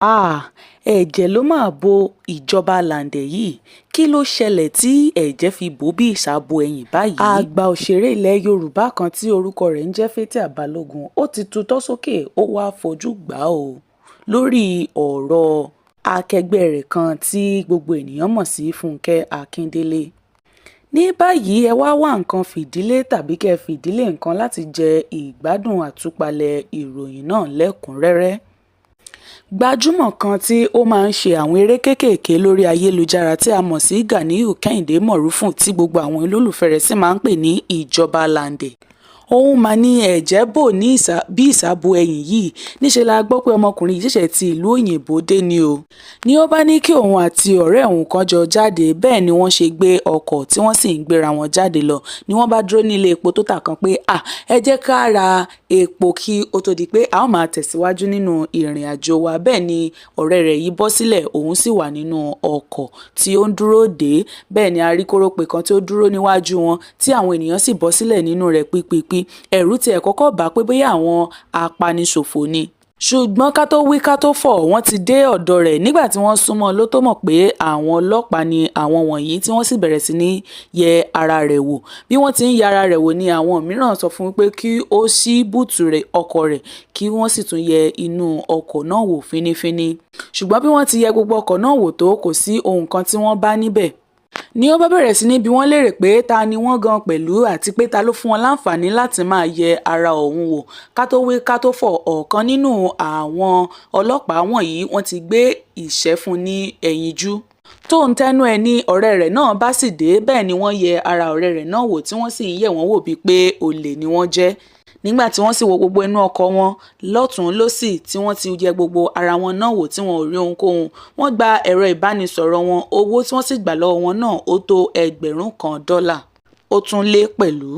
ẹ̀jẹ̀ ló máa bo ìjọba làǹdẹ̀ yìí. Kí ló ṣẹlẹ̀ tí ẹ̀jẹ̀ fi bò bí ìsàbò ẹ̀yìn báyìí? Àgbà òṣèré ilẹ̀ Yorùbá kan tí orúkọ rẹ̀ ń jẹ́ Fathia Balogun ó ti tutọ́ sókè ó wáá fojú gbà ó lórí ọ̀rọ̀ akẹgbẹ́ rẹ̀ kan tí gbogbo ènìyàn mọ̀ sí Fúnkẹ́ Akíndélé. Ní báyìí ẹ wá nǹkan fìdílé tàbí kẹ́ fìdílé nǹkan láti jẹ ìgbádùn àtúpalẹ̀ ìròyìn náà lẹ́kùnrẹ́rẹ́. Gbajúmọ̀ kan tí ó máa ń ṣe àwọn eré kéékèèké lórí ayélujára tí a mọ̀ sí Ganiyu Kẹ́hìndé Mọ̀rúfù tí gbogbo àwọn olólùfẹ́ rẹ̀ sì máa ń pè ní ìjọba làǹdẹ̀. Òun mà ní ẹ̀jẹ̀ bò ní bí ìsàbò ẹ̀yìn yìí. Níṣẹ́ la gbọ́ pé ọmọkùnrin yìí ṣẹ̀ṣẹ̀ ti ìlú òyìnbó dé ni o. Ni ó bá ní kí òun àti ọ̀rẹ́ òun kan jọ jáde bẹ́ẹ̀ ni wọ́n ṣe gbé ọkọ̀ tí wọ́n sì ń gbéra wọn jáde lọ ni wọ́n bá dúró nílé epo tó tà kan pé ẹ jẹ́ ká ra epo kí ó tó di pé a ó máa tẹ̀síwájú nínú ìrìn àjò wa. Bẹ́ẹ̀ ni ọ̀rẹ́ rẹ̀ yìí bọ́ sílẹ̀ òun sì wà nínú ọkọ̀ tí ó ń dúró dè. Bẹ́ẹ̀ ni a rí kórópè kan tí ó dúró níwájú wọn tí àwọn ènìyàn sì bọ́ sílẹ̀ nínú rẹ̀ pípípí. Ẹ̀rù tiẹ̀ kọ́kọ́ bà pé bóyá àwọn apaniṣòfò ni. Ṣùgbọ́n ká tó wí ká tó fọ̀ wọ́n ti dé ọ̀dọ̀ rẹ̀. Nígbà tí wọ́n súnmọ́ ló tó mọ̀ pé àwọn ọlọ́pàá ni àwọn wọ̀nyí tí wọ́n sì bẹ̀rẹ̀ sí ní yẹ ara rẹ̀ wò. Bí wọ́n ti ń yẹ ara rẹ̀ wò ni àwọn mìíràn sọ fún un pé kí ó ṣí búùtù ọkọ̀ rẹ̀ kí wọ́n sì tún yẹ inú ọkọ̀ náà wò fínífíní. Ṣùgbọ́n bí wọ́n ti yẹ gbogbo ọkọ̀ náà wò tó kò sí ohun kan tí wọ́n bá níbẹ̀. Ni ó bá bẹ̀rẹ̀ sí ní bi wọ́n léèrè pé ta ni wọ́n gan pẹ̀lú àti pé ta ló fún wọn láǹfààní láti máa yẹ ara òun wò. Ká tó wí ká tó fọ̀ ọ̀kan nínú àwọn ọlọ́pàá wọ̀nyí wọ́n ti gbé ìṣẹ́ fún ní ẹ̀yinjú. Tó ń tẹnu ẹ̀ ní ọ̀rẹ́ rẹ̀ náà bá sì dé bẹ́ẹ̀ ni wọ́n yẹ ara ọ̀rẹ́ rẹ̀ náà wò tí wọ́n sì ń yẹ̀ wọ́n wò bíi pé olè ni wọ́n jẹ́. Nígbà tí wọ́n sì wo gbogbo inú ọkọ̀ wọn lọ́tùn lósì tí wọ́n ti yẹ gbogbo ara wọn náà wò tí wọn ò rí ohunkóhun, wọ́n gba ẹ̀rọ ìbánisọ̀rọ̀ wọn. Owó tí wọ́n sì gbà lọ́wọ́ wọn náà ó tó $1,000 ó tún lé pẹ̀lú.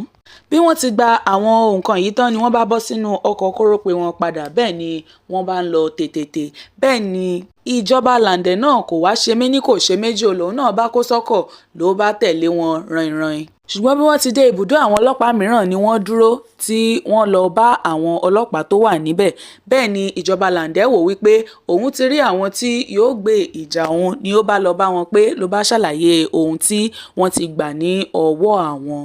Bí wọ́n ti gba àwọn nǹkan yìí tán ni wọ́n bá bọ́ sínú ọkọ̀ kórópè wọn padà bẹ́ẹ̀ ni wọ́n bá ń lọ tètè. Bẹ́ẹ̀ ni ìjọba làǹdẹ̀ náà kò wá ṣe méní kò ṣe méjì olóhùn náà bá kó sọ́kọ̀ ló bá tẹ̀lé wọn ràìnràìn. Ṣùgbọ́n bí wọ́n ti dé ibùdó àwọn ọlọ́pàá mìíràn ni wọ́n dúró tí wọ́n lọ bá àwọn ọlọ́pàá tó wà níbẹ̀. Bẹ́ẹ̀ ni ìjọba làǹdẹ̀ wò wípé òun ti rí àwọn tí yóò gbé ìjà òun ni ó bá lọ bá wọn pé ló bá ṣàlàyé ohun tí wọ́n ti gbà ní ọwọ́ àwọn.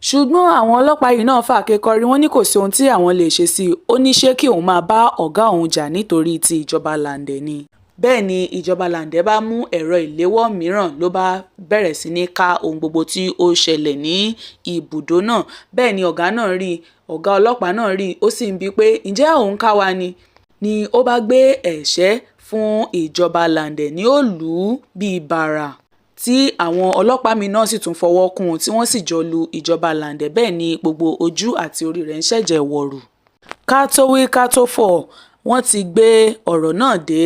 Ṣùgbọ́n àwọn ọlọ́pàá yìí náà fàáké kọrí wọ́n ní kò sí ohun tí àwọn lè ṣe sí i. Ó ní ṣé kí òun máa bá ọ̀gá òun jà nítorí ti ìjọba làǹdẹ̀ ni. Bẹ́ẹ̀ ni ìjọba làǹdẹ̀ bá mú ẹ̀rọ ìléwọ́ mìíràn ló bá bẹ̀rẹ̀ sí ní ká ohun gbogbo tí ó ṣẹlẹ̀ ní ibùdó náà. Bẹ́ẹ̀ ni ọ̀gá ọlọ́pàá náà rí ó sì ń bi pé ǹjẹ́ òun ká wa ni ó bá gbé ẹ̀ṣẹ́ fún ìjọba làǹdẹ̀ ní ó lù ú bíi bàrà tí àwọn ọlọ́pàá mi náà sì tún fọwọ́ kún un tí wọ́n sì jọ lu ìjọba làǹdẹ̀. Bẹ́ẹ̀ ni gbogbo ojú àti orí rẹ̀ ń ṣẹ̀jẹ̀ wọ̀rù. Ká tó wí ká tó fọ̀ wọ́n ti gbé ọ̀rọ̀ náà dé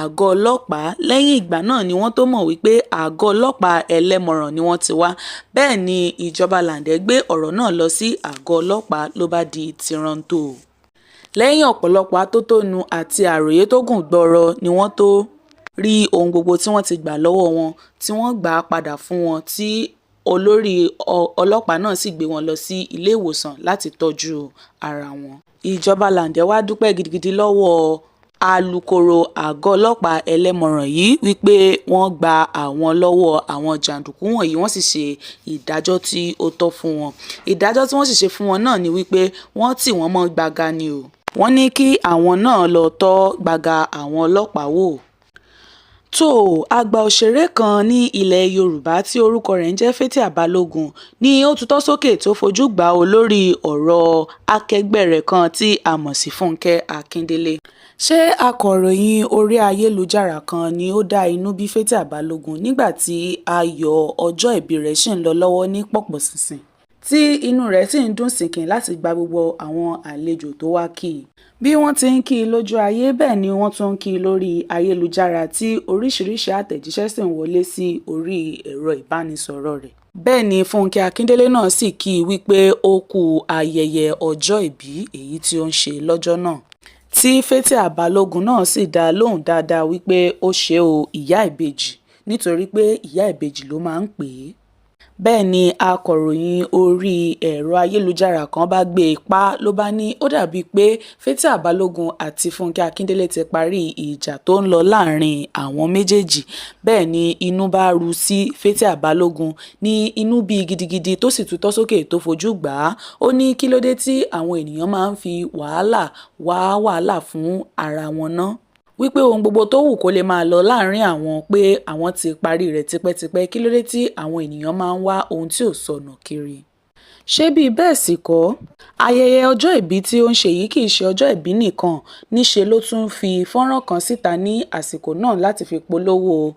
àgọ́ ọlọ́pàá. Lẹ́yìn ìgbà náà ni wọ́n tó mọ̀ wípé àgọ́ ọlọ́pàá ẹlẹ́mọ̀ràn ni wọ́n ti wá. Bẹ́ẹ̀ ni ìjọba làǹdẹ̀ gbé ọ̀rọ̀ náà lọ sí àgọ́ ọlọ́pàá ló bá di tìrantò. Lẹ́yìn ọ̀pọ̀lọpọ̀ atótónu àti àròyé tó gùn gbọrọ ni wọ́n tó rí ohun gbogbo tí wọ́n ti gbà lọ́wọ́ wọn tí wọ́n gbà á padà fún wọn tí olórí ọlọ́pàá náà sì gbé wọn lọ sí ilé ìwòsàn láti tọ́jú ara wọn. Ìjọba làǹdẹ̀ wá dúpẹ́ gidigidi lọ́wọ́ alukoro àgọ́ ọlọ́pàá ẹlẹ́mọ̀ràn yìí wípé wọ́n gba àwọn lọ́wọ́ àwọn jàǹdùkú wọ̀nyí wọ́n sì ṣe ìdájọ́ tí ó tọ́ fún wọn. Ìdájọ́ tí wọ́n sì ṣe fún wọn náà ni wípé wọ́n tì wọ́n mọ́ gbàgà ni o. Wọ́n ní kí àwọn náà lọ tọ́ gbàgà àwọn ọlọ́pàá wò. Àgbà òṣèré kan ní ilẹ̀ Yorùbá tí orúkọ rẹ̀ ń jẹ́ Fathia Balogun ni ó tutọ́ sókè tó fojú gbà ó lórí ọ̀rọ̀ akẹgbẹ́ rẹ̀ kan tí a mọ̀ sí Fúnkẹ́ Akíndélé. Ṣé akọ̀ròyìn orí ayélujára kan ni ó dá inú bí Fathia Balogun nígbà tí ayọ̀ ọjọ́ ìbí rẹ̀ ṣì ń lọ lọ́wọ́ ní pọ̀pọ̀ṣìnṣìn tí inú rẹ̀ sì ń dùn sìnkìn láti gba gbogbo àwọn àlejò tó wá kí i. Bí wọ́n ti ń kí i lójú ayé bẹ́ẹ̀ ni wọ́n tún ń kí i lórí ayélujára tí oríṣiríṣi àtẹ̀jíṣẹ́ sì ń wọlé sí orí ẹ̀rọ ìbánisọ̀rọ̀ rẹ̀. Bẹ́ẹ̀ ni Fúnkẹ́ Akíndélé náà sì kí i wípé ó kú ayẹyẹ ọjọ́ ìbí èyí tí ó ń ṣe lọ́jọ́ náà. Tí Fathia Balogun náà sì dá lóhùn dáadáa wípé ó ṣe o ìyá ìbejì nítorí pé ìyá ìbejì ló máa ń pè é. bẹ́ẹ̀ ni akọ̀ròyìn orí ẹ̀rọ ayélujára kan bá gbé e pa ló bá ní ó dàbí pé Fathia Balogun àti Fúnkẹ́ Akíndélé ti parí ìjà tó ń lọ láàrin àwọn méjèèjì. Bẹ́ẹ̀ ni inú bá ru sí Fathia Balogun, ní inú bí gidigidi tó sì tutọ́ sókè tó fojú gbà á. Ó ní kí ló dé tí àwọn ènìyàn máa ń fi wàhálà wá wàhálà fún ara wọn ná, wípé ohun gbogbo tó wù kó lè máa lọ láàrin àwọn pé àwọn ti parí rẹ̀ tipẹ́tipẹ́, kí ló dé tí àwọn ènìyàn máa ń wá ohun tí ò sọnù kiri. Ṣé bíi bẹ́ẹ̀ sì kọ́, ayẹyẹ ọjọ́ ìbí tí ó ń ṣe yìí kì í ṣe ọjọ́ ìbí nìkan, níṣe ló tún fi fọ́nrán kan síta ní àsìkò náà láti fi polówó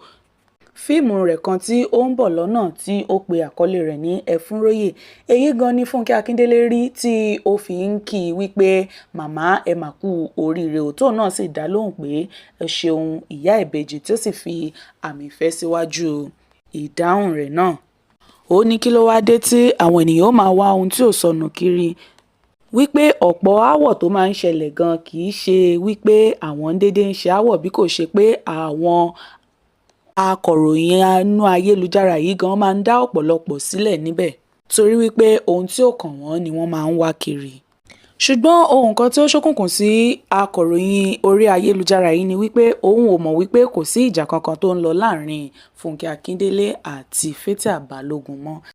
fíìmù rẹ̀ kan tí ó ń bọ̀ lọ́nà tí ó pe àkọlé rẹ̀ ní Ẹfúnróyè. Èyí gan ni Fúnkẹ́ Akíndélé rí tí ó fi ń kí i wípé màmá ẹ mà kú oríire, òótọ́ náà sì dá lóhùn pé ẹ ṣeun ìyá ìbejì, tí ó sì fi àmì ìfẹ́ síwájú ìdáhùn rẹ̀ náà. Ó ní kí ló wá dé tí àwọn ènìyàn ó máa wá ohun tí ò sọnù kiri, wípé ọ̀pọ̀ aáwọ̀ tó máa ń ṣẹlẹ̀ gan kì í ṣe wípé àwọn ń dédé ń ṣe aáwọ̀, bí kò ṣe pé àwọn akọ̀ròyìn inú ayélujára yìí gan máa ń dá ọ̀pọ̀lọpọ̀ sílẹ̀ níbẹ̀, torí wípé ohun tí ò kàn wọ́n ni wọ́n máa ń wá kiri. Ṣùgbọ́n ohun kan tí ó ṣókùnkùn sí akọ̀ròyìn orí ayélujára yìí ni wípé òun ò mọ̀ wípé kò sí ìjà kankan tó ń lọ láàrin Fúnkẹ́ Akíndélé àti Fathia Balogun mọ́.